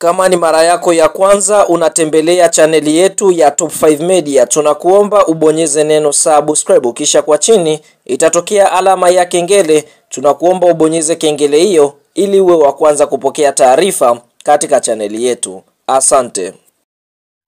Kama ni mara yako ya kwanza unatembelea chaneli yetu ya Top 5 Media, tunakuomba ubonyeze neno subscribe, kisha kwa chini itatokea alama ya kengele. Tunakuomba ubonyeze kengele hiyo ili uwe wa kwanza kupokea taarifa katika chaneli yetu. Asante.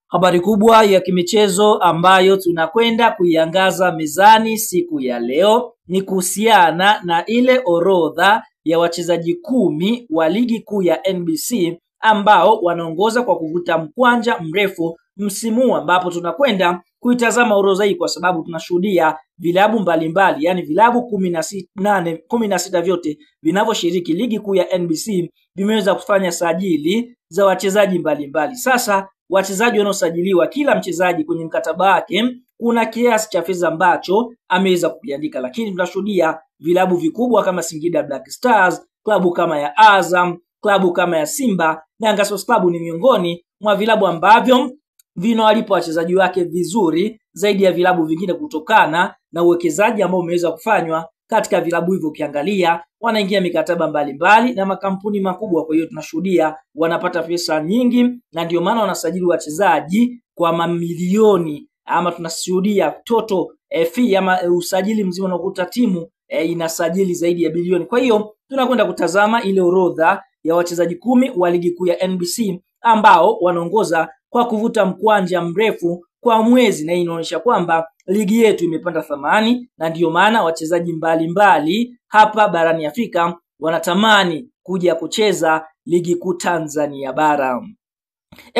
Habari kubwa ya kimichezo ambayo tunakwenda kuiangaza mezani siku ya leo ni kuhusiana na ile orodha ya wachezaji 10 wa ligi kuu ya NBC ambao wanaongoza kwa kuvuta mkwanja mrefu msimu, ambapo tunakwenda kuitazama orodha hii kwa sababu tunashuhudia vilabu mbalimbali, yani vilabu 16 vyote vinavyoshiriki ligi kuu ya NBC vimeweza kufanya sajili za wachezaji mbalimbali. Sasa wachezaji wanaosajiliwa, kila mchezaji kwenye mkataba wake kuna kiasi cha fedha ambacho ameweza kukiandika, lakini tunashuhudia vilabu vikubwa kama Singida Black Stars, klabu kama ya Azam, klabu kama ya Simba na Yanga Sports Club ni miongoni mwa vilabu ambavyo vinawalipa wachezaji wake vizuri zaidi ya vilabu vingine kutokana na uwekezaji ambao umeweza kufanywa katika vilabu hivyo. Ukiangalia wanaingia mikataba mbalimbali na makampuni makubwa, kwa hiyo tunashuhudia wanapata pesa nyingi na ndio maana wanasajili wachezaji kwa mamilioni, ama tunashuhudia total fee ama usajili mzima unakuta timu inasajili zaidi ya bilioni. Kwa hiyo tunakwenda kutazama ile orodha ya wachezaji 10 wa ligi kuu ya NBC ambao wanaongoza kwa kuvuta mkwanja mrefu kwa mwezi, na hii inaonyesha kwamba ligi yetu imepanda thamani na ndiyo maana wachezaji mbalimbali hapa barani Afrika wanatamani kuja kucheza ligi kuu Tanzania bara.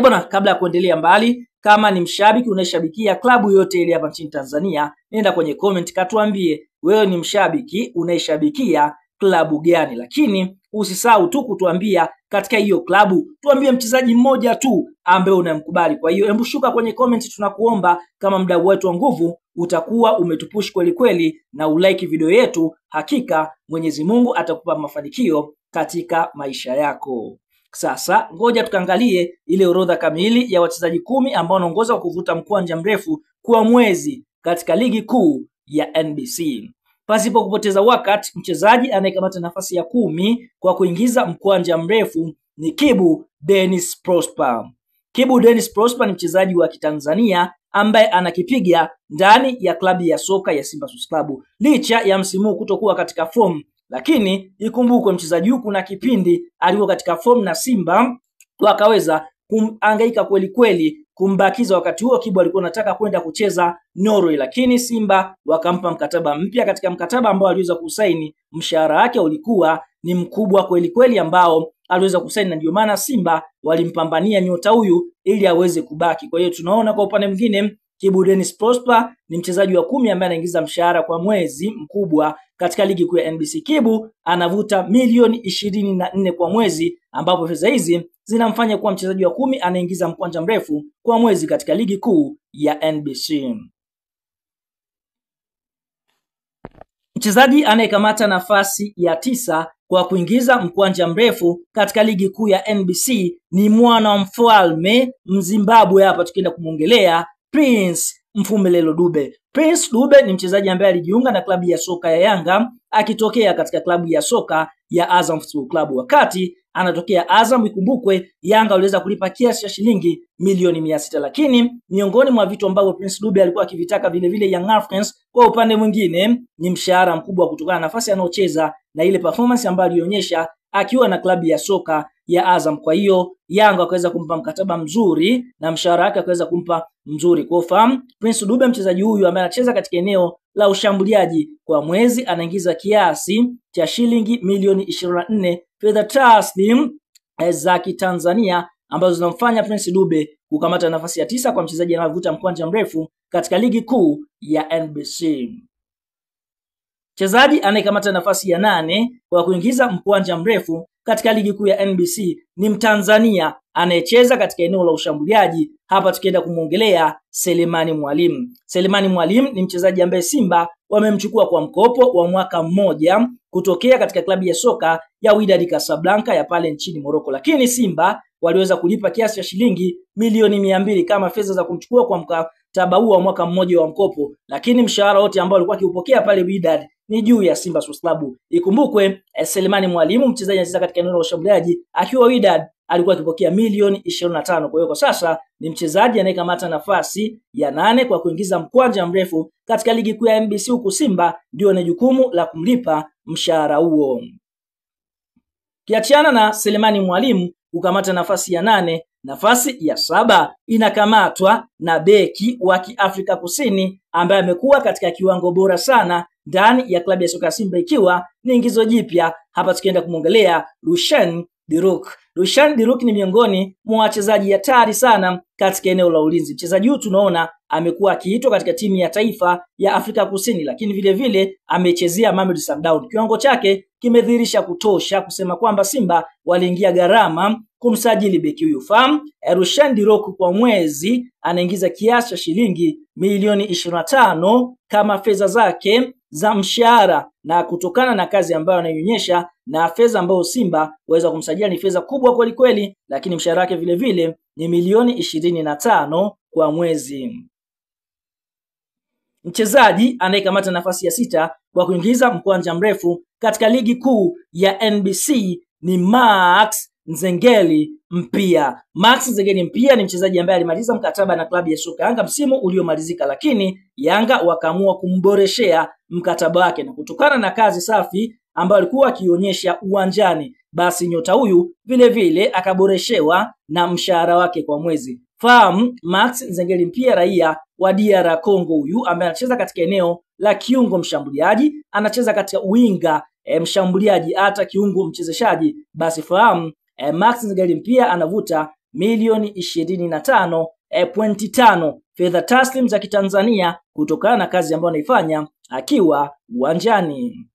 Bwana, kabla ya kuendelea mbali, kama ni mshabiki unayeshabikia klabu yote ile hapa nchini Tanzania, nenda kwenye comment katuambie wewe ni mshabiki unayeshabikia klabu gani, lakini usisahau tu kutuambia katika hiyo klabu tuambie mchezaji mmoja tu ambaye unamkubali. Kwa hiyo hebu shuka kwenye comment, tunakuomba kama mdau wetu wa nguvu utakuwa umetupush kweli kweli na ulike video yetu. Hakika Mwenyezi Mungu atakupa mafanikio katika maisha yako. Sasa ngoja tukaangalie ile orodha kamili ya wachezaji 10 ambao wanaongoza kwa kuvuta mkwanja mrefu kwa mwezi katika ligi kuu ya NBC. Pasipo kupoteza wakati, mchezaji anayekamata nafasi ya 10 kwa kuingiza mkwanja mrefu ni Kibu Dennis Prosper. Kibu Dennis Prosper ni mchezaji wa Kitanzania ambaye anakipiga ndani ya klabu ya soka ya Simba Sports Club. Licha ya msimu kutokuwa katika form, lakini ikumbukwe mchezaji huyu kuna kipindi alikuwa katika form na Simba wakaweza kuhangaika kweli kweli kumbakiza. Wakati huo Kibu alikuwa anataka kwenda kucheza Norway, lakini Simba wakampa mkataba mpya. Katika mkataba ambao aliweza kusaini, mshahara wake ulikuwa ni mkubwa kweli kweli ambao aliweza kusaini, na ndio maana Simba walimpambania nyota huyu ili aweze kubaki. Kwa hiyo tunaona kwa upande mwingine Kibu Dennis Prosper ni mchezaji wa 10 ambaye anaingiza mshahara kwa mwezi mkubwa katika ligi kuu ya NBC. Kibu anavuta milioni 24 kwa mwezi, ambapo fedha hizi zinamfanya kuwa mchezaji wa 10 anaingiza mkwanja mrefu kwa mwezi katika ligi kuu ya NBC. Mchezaji anayekamata nafasi ya 9 kwa kuingiza mkwanja mrefu katika ligi kuu ya NBC ni mwana wa mfalme Mzimbabwe. Hapa tukienda kumuongelea Prince Mpumelelo Dube. Prince Dube ni mchezaji ambaye alijiunga na klabu ya soka ya Yanga akitokea katika klabu ya soka ya Azam Football Club. Wakati anatokea Azam, ikumbukwe Yanga waliweza kulipa kiasi cha shilingi milioni 600, lakini miongoni mwa vitu ambavyo Prince Dube alikuwa akivitaka vile vile Young Africans kwa upande mwingine ni mshahara mkubwa kutokana na nafasi anayocheza na ile performance ambayo alionyesha akiwa na klabu ya soka ya Azam. Kwa hiyo Yanga akaweza kumpa mkataba mzuri na mshahara wake akaweza kumpa mzuri. Kwa ufahamu, Prince Dube mchezaji huyu ambaye anacheza katika eneo la ushambuliaji, kwa mwezi anaingiza kiasi cha shilingi milioni 24 fedha taslim za Kitanzania, ambazo zinamfanya Prince Dube kukamata nafasi ya 9 kwa mchezaji anayevuta mkwanja mrefu katika ligi kuu ya NBC. Mchezaji anayekamata nafasi ya 8 kwa kuingiza mkwanja mrefu katika ligi kuu ya NBC ni Mtanzania anayecheza katika eneo la ushambuliaji. Hapa tukienda kumuongelea Selemani Mwalimu. Selemani Mwalimu ni mchezaji ambaye Simba wamemchukua kwa mkopo wa mwaka mmoja kutokea katika klabu ya soka ya Wydad Casablanca ya pale nchini Morocco, lakini Simba waliweza kulipa kiasi cha shilingi milioni 200 kama fedha za kumchukua kwa mkataba huo wa mwaka mmoja wa mkopo, lakini mshahara wote ambao alikuwa akiupokea pale Wydad ni juu ya Simba Sports Club. Ikumbukwe Selemani Mwalimu mchezaji anacheza katika eneo la ushambuliaji akiwa Wydad alikuwa akipokea milioni 25. Kwa hiyo kwa sasa ni mchezaji anayekamata nafasi ya 8 kwa kuingiza mkwanja mrefu katika ligi kuu ya NBC, huku Simba ndio na jukumu la kumlipa mshahara huo. Kiachana na Selemani Mwalimu kukamata nafasi ya 8, nafasi ya 7 inakamatwa na beki wa Kiafrika Kusini ambaye amekuwa katika kiwango bora sana ndani ya klabu ya soka ya Simba, ikiwa ni ingizo jipya hapa tukienda kumwongelea Rushan De Reuck. Rushan De Reuck ni miongoni mwa wachezaji hatari sana katika eneo la ulinzi. Mchezaji huyu tunaona amekuwa akiitwa katika timu ya taifa ya Afrika Kusini, lakini vile vile amechezea Mamelodi Sundowns. Kiwango chake kimedhihirisha kutosha kusema kwamba Simba waliingia gharama kumsajili beki huyu. Fahamu Rushan De Reuck kwa mwezi anaingiza kiasi cha shilingi milioni 25 kama fedha zake za mshahara, na kutokana na kazi ambayo anaionyesha na fedha ambayo Simba waweza kumsajili ni fedha kubwa kweli kweli, lakini mshahara wake vile vile ni milioni 25 kwa mwezi. Mchezaji anayekamata nafasi ya 6 kwa kuingiza mkwanja mrefu katika ligi kuu ya NBC ni Max Nzengeli Mpia. Max Nzengeli Mpia ni mchezaji ambaye alimaliza mkataba na klabu ya soka Yanga msimu uliomalizika, lakini Yanga wakaamua kumboreshea mkataba wake, na kutokana na kazi safi ambayo alikuwa akionyesha uwanjani, basi nyota huyu vile vile akaboreshewa na mshahara wake kwa mwezi. Fahamu Max Nzengeli Mpia raia wa DR Congo, huyu ambaye anacheza katika eneo la kiungo mshambuliaji, anacheza katika winga mshambuliaji, hata kiungo mchezeshaji. Basi fahamu Max Nzengeli Mpia anavuta milioni 25.5 fedha taslim za Kitanzania kutokana na kazi ambayo anaifanya akiwa uwanjani.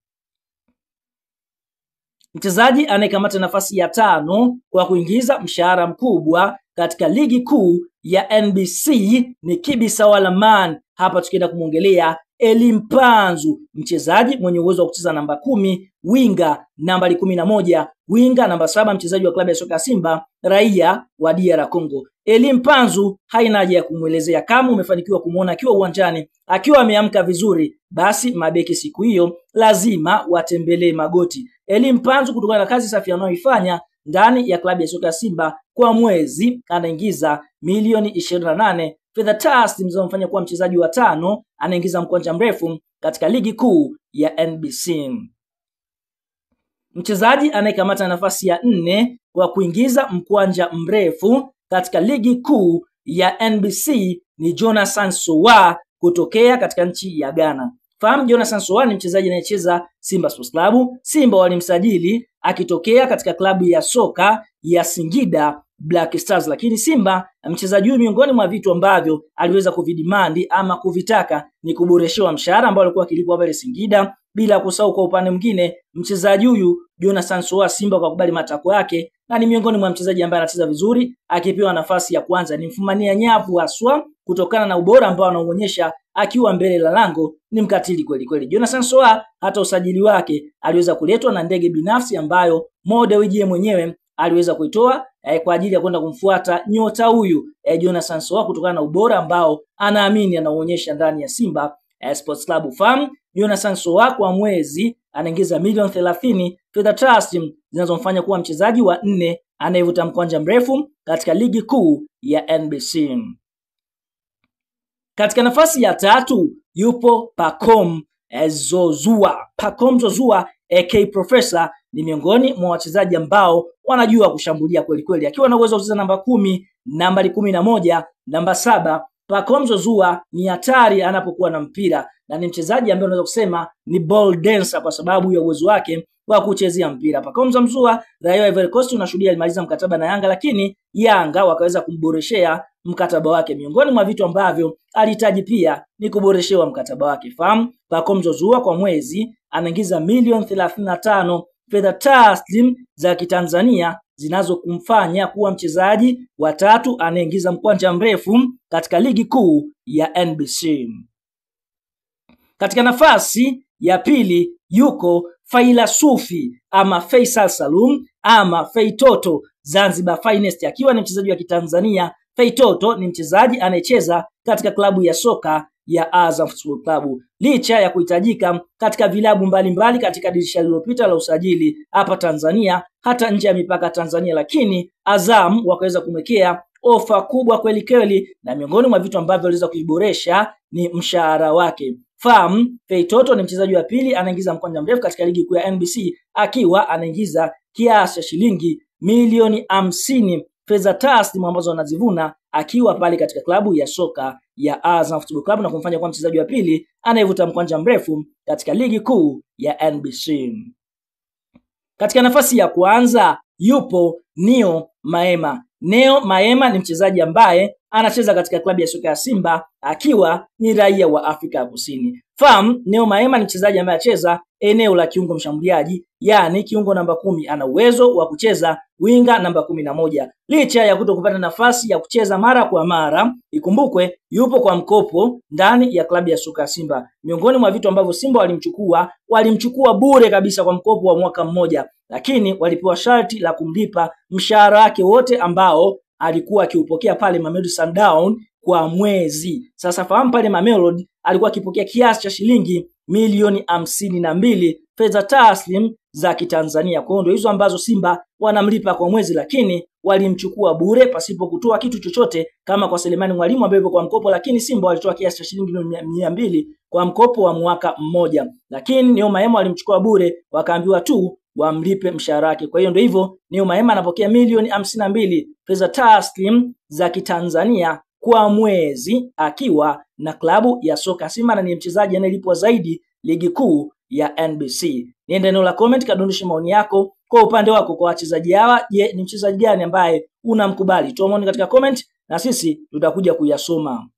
Mchezaji anayekamata nafasi ya 5 kwa kuingiza mshahara mkubwa katika ligi kuu ya NBC ni Kibisawala Man. Hapa tukienda kumwongelea Elie Mpanzu, mchezaji mwenye uwezo wa kucheza namba 10, winga nambari 11, winga namba 7, mchezaji wa klabu ya soka ya Simba raia wa DR Congo. Elie Mpanzu haina haja ya kumuelezea, kama umefanikiwa kumuona akiwa uwanjani akiwa ameamka vizuri, basi mabeki siku hiyo lazima watembelee magoti. Elie Mpanzu kutokana na kazi safi anayoifanya ndani ya klabu ya soka ya Simba, kwa mwezi anaingiza milioni 28 fedha taslim zinazomfanya kuwa mchezaji wa 5 anaingiza mkwanja mrefu katika ligi kuu ya NBC. Mchezaji anayekamata nafasi ya 4 kwa kuingiza mkwanja mrefu katika ligi kuu ya NBC ni Jonathan Sowa kutokea katika nchi ya Ghana. Fahamu Jonathan Sowa ni mchezaji anayecheza Simba Sports Club. Simba walimsajili akitokea katika klabu ya soka ya Singida Black Stars, lakini Simba mchezaji huyu miongoni mwa vitu ambavyo aliweza kuvidimandi ama kuvitaka ni kuboreshewa mshahara ambao alikuwa akilipwa pale Singida, bila kusahau kwa upande mwingine mchezaji huyu Jonathan Sowa Simba kwa kubali matakwa yake, na ni miongoni mwa mchezaji ambaye anacheza vizuri akipewa nafasi ya kwanza. Ni mfumania nyavu haswa kutokana na ubora ambao anaonyesha akiwa mbele la lango, ni mkatili kweli kweli. Jonathan Sowa hata usajili wake aliweza kuletwa na ndege binafsi ambayo Mo Dewji mwenyewe aliweza kuitoa kwa ajili ya kwenda kumfuata nyota huyu Jonathan Sowa kutokana na ubora ambao anaamini anaonyesha ndani ya Simba Sports Club. Fahamu Jonathan Sowa kwa mwezi anaingiza milioni 30 fedha taslim zinazomfanya kuwa mchezaji wa 4 anayevuta mkwanja mrefu katika ligi kuu ya NBC. Katika nafasi ya 3 yupo Pacome Zouzoua. Pacome Zouzoua AK Professor ni miongoni mwa wachezaji ambao wanajua kushambulia kweli kweli, akiwa na uwezo wa kucheza namba 10, nambari 11, namba 7. Pacome Zouzoua ni hatari anapokuwa na mpira, na ni mchezaji ambaye unaweza kusema ni ball dancer kwa sababu ya uwezo wake wa kuchezea mpira. Pacome Zouzoua raia wa Ivory Coast, unashuhudia alimaliza mkataba na Yanga, lakini Yanga wakaweza kumboreshea mkataba wake. Miongoni mwa vitu ambavyo alihitaji pia ni kuboreshewa mkataba wake. Fahamu Pacome Zouzoua kwa mwezi anaingiza milioni 35 fedha taslim za Kitanzania zinazokumfanya kuwa mchezaji wa 3 anayeingiza mkwanja mrefu katika ligi kuu ya NBC. Katika nafasi ya 2 yuko Faila Sufi ama Faisal Salum ama Feitoto Zanzibar Finest, akiwa ni mchezaji wa Kitanzania. Feitoto ni mchezaji anayecheza katika klabu ya soka ya Azam Football Club. Licha ya kuhitajika katika vilabu mbalimbali katika dirisha lililopita la usajili hapa Tanzania hata nje ya mipaka Tanzania, lakini Azam wakaweza kumwekea ofa kubwa kweli kweli, na miongoni mwa vitu ambavyo waliweza kuiboresha ni mshahara wake. Feitoto ni mchezaji wa pili anaingiza mkwanja mrefu katika ligi kuu ya NBC akiwa anaingiza kiasi cha shilingi milioni 50 fedha taslimu ambazo anazivuna akiwa pale katika klabu ya soka ya Azam Football Club na kumfanya kuwa mchezaji wa pili anayevuta mkwanja mrefu katika ligi kuu ya NBC. Katika nafasi ya kwanza yupo Neo Maema. Neo Maema ni mchezaji ambaye anacheza katika klabu ya soka ya Simba akiwa ni raia wa Afrika ya Kusini. Neo Maema ni mchezaji ambaye anacheza eneo la kiungo mshambuliaji, yani kiungo namba 10. Ana uwezo wa kucheza winga namba 11. Licha ya kutokupata nafasi ya kucheza mara kwa mara, ikumbukwe yupo kwa mkopo ndani ya klabu ya soka ya Simba. Miongoni mwa vitu ambavyo Simba walimchukua bure kabisa kwa mkopo wa mwaka mmoja, lakini walipewa sharti la kumlipa mshahara wake wote ambao alikuwa akiupokea pale Mamelodi Sundowns kwa mwezi. Sasa fahamu pale Mamelodi alikuwa akipokea kiasi cha shilingi milioni 52 fedha taslim za Kitanzania. Kwa hiyo hizo ambazo Simba wanamlipa kwa mwezi, lakini walimchukua bure pasipo kutoa kitu chochote kama kwa Selemani Mwalimu ambaye kwa mkopo, lakini Simba walitoa kiasi cha shilingi milioni 200 kwa mkopo wa mwaka mmoja. Lakini Neo Maema walimchukua bure, wakaambiwa tu wamlipe mshahara wake. Kwa hiyo ndio hivyo, Neo Maema anapokea milioni 52 fedha taslim za Kitanzania kwa mwezi akiwa na klabu ya soka Simba, na ni mchezaji anayelipwa zaidi ligi kuu ya NBC. Niende eneo la comment kadondosha maoni yako kwa upande wako kwa wachezaji hawa. Je, ni mchezaji gani ambaye unamkubali? Toa maoni katika comment na sisi tutakuja kuyasoma.